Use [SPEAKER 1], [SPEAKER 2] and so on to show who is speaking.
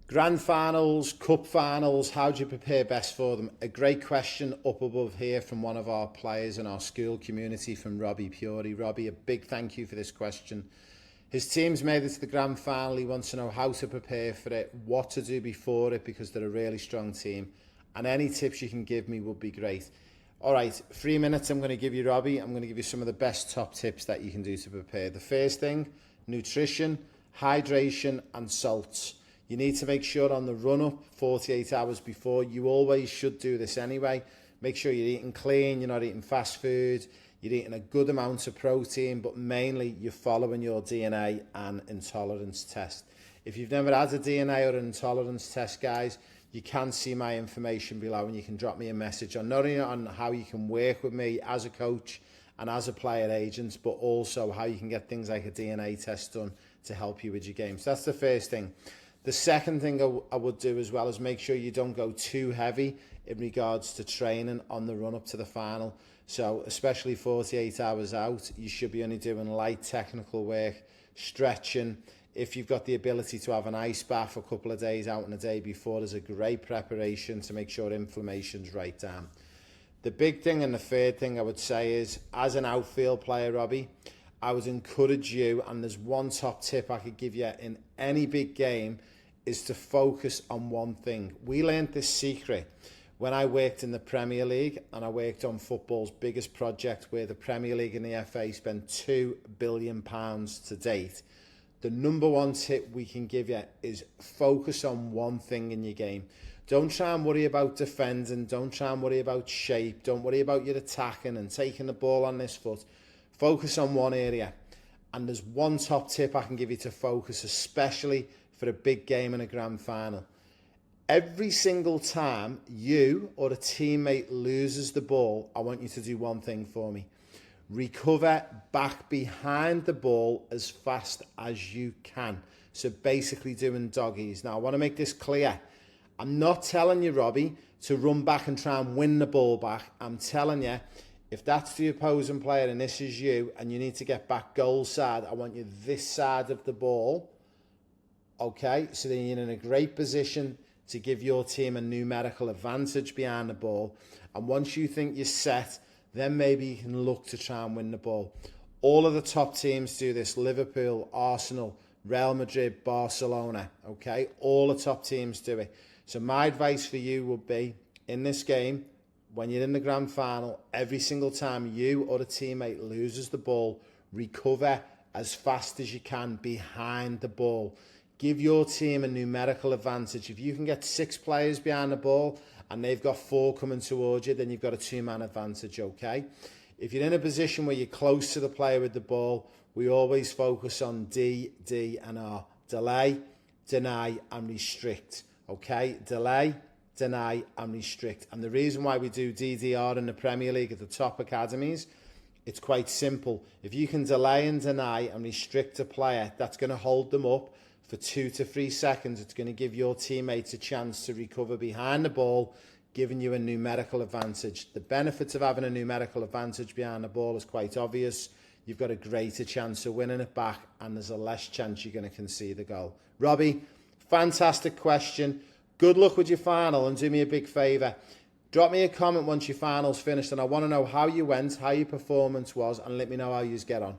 [SPEAKER 1] Grand finals, cup finals, how do you prepare best for them? A great question up above here from one of our players in our school community, from Robbie Puri. Robbie, a big thank you for this question. His team's made it to the grand final. He wants to know how to prepare for it, what to do before it, because they're a really strong team. And any tips you can give me would be great. All right, 3 minutes I'm going to give you, Robbie. I'm going to give you some of the best top tips that you can do to prepare. The first thing, nutrition, hydration and salts. You need to make sure on the run-up, 48 hours before, you always should do this anyway. Make sure you're eating clean, you're not eating fast food, you're eating a good amount of protein, but mainly you're following your DNA and intolerance test. If you've never had a DNA or an intolerance test, guys, you can see my information below and you can drop me a message on not only on how you can work with me as a coach and as a player agent, but also how you can get things like a DNA test done to help you with your game. So that's the first thing. The second thing I would do as well is make sure you don't go too heavy in regards to training on the run up to the final. So especially 48 hours out, you should be only doing light technical work, stretching. If you've got the ability to have an ice bath a couple of days out and a day before, there's a great preparation to make sure inflammation's right down. The big thing and the third thing I would say is, as an outfield player, Robbie, I would encourage you, and there's one top tip I could give you in any big game, is to focus on one thing. We learned this secret when I worked in the Premier League, and I worked on football's biggest project where the Premier League and the FA spent £2 billion to date. The number one tip we can give you is focus on one thing in your game. Don't try and worry about defending. Don't try and worry about shape. Don't worry about your attacking and taking the ball on this foot. Focus on one area. And there's one top tip I can give you to focus, especially for a big game in a grand final. Every single time you or a teammate loses the ball, I want you to do one thing for me. Recover back behind the ball as fast as you can. So basically doing doggies. Now, I want to make this clear. I'm not telling you, Robbie, to run back and try and win the ball back. I'm telling you, if that's the opposing player and this is you and you need to get back goal side, I want you this side of the ball. Okay, so then you're in a great position to give your team a numerical advantage behind the ball. And once you think you're set, then maybe you can look to try and win the ball. All of the top teams do this. Liverpool, Arsenal, Real Madrid, Barcelona. Okay, all the top teams do it. So my advice for you would be, in this game, when you're in the grand final, every single time you or a teammate loses the ball, recover as fast as you can behind the ball. Give your team a numerical advantage. If you can get 6 players behind the ball and they've got 4 coming towards you, then you've got a 2-man advantage, okay? If you're in a position where you're close to the player with the ball, we always focus on D, and R. Delay, deny, and restrict, okay? Delay, deny, and restrict. And the reason why we do DDR in the Premier League at the top academies, it's quite simple. If you can delay and deny and restrict a player, that's going to hold them up for 2 to 3 seconds. It's going to give your teammates a chance to recover behind the ball, giving you a numerical advantage. The benefits of having a numerical advantage behind the ball is quite obvious. You've got a greater chance of winning it back, and there's a less chance you're going to concede the goal. Robbie, fantastic question. Good luck with your final, and do me a big favour. Drop me a comment once your final's finished, and I want to know how you went, how your performance was, and let me know how you get on.